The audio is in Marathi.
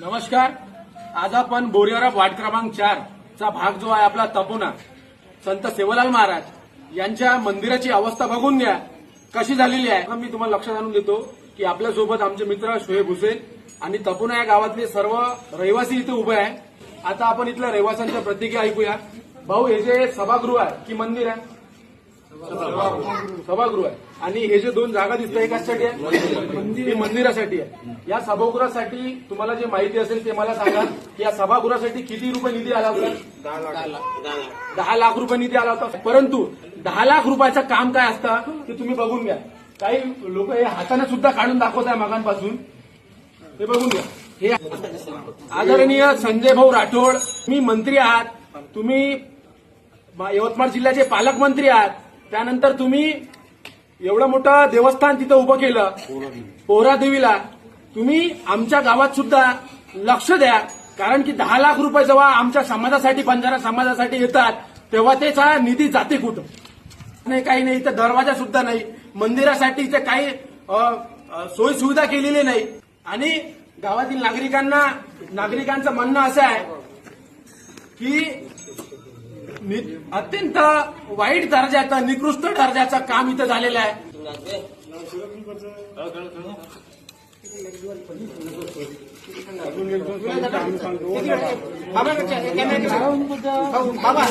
नमस्कार. आज आपण बोरिवरा वार्ड क्रमांक 4 चा भाग जो आहे आपला तपोना संत सेवालाल महाराज यांच्या मंदिराची अवस्था बघून घ्या कशी झालेली आहे. मी तुम्हाला लक्षात आणून देतो की आपल्यासोबत आमचे मित्र शोएब हुसेन आणि तपोना या गावातले सर्व रहिवासी इथे उभे आहे. आता आपण इथल्या रहिवाशांच्या प्रतिक्रिया ऐकूया. भाऊ, हे जे सभागृह आहे की मंदिर आहे? सभागृह आहे. आणि हे जे दोन जागा दिसतात हे कशासाठी आहे? हे मंदिरासाठी आहे. या सभागृहासाठी तुम्हाला जे माहिती असेल ते मला सांगा की या सभागृहासाठी किती रुपये निधी आला होता? 10 लाख रुपये निधी आला होता. परंतु 10 लाख रुपयाचं काम काय असतं ते तुम्ही बघून घ्या. काही लोक हे हाताने सुद्धा काढून दाखवत आहे मागांपासून. हे बघून घ्या. हे आदरणीय संजय भाऊ राठोड, तुम्ही मंत्री आहात, तुम्ही यवतमाळ जिल्ह्याचे पालकमंत्री आहात. त्यानंतर तुम्ही एवढं मोठं देवस्थान तिथं उभं केलं पोहरादेवीला. तुम्ही आमच्या गावात सुद्धा लक्ष द्या, कारण की 10 लाख रुपये जेव्हा आमच्या समाजासाठी, बंजारा समाजासाठी येतात तेव्हा त्याचा निधी जाते कुठं? नाही, काही नाही. इथं दरवाजा सुद्धा नाही. मंदिरासाठी इथे काही सोयी सुविधा केलेली नाही. आणि गावातील नागरिकांचं म्हणणं असं आहे की अत्यंत वाईट दर्जाचं, निकृष्ट दर्जाचं काम इथं झालेलं आहे. बाबा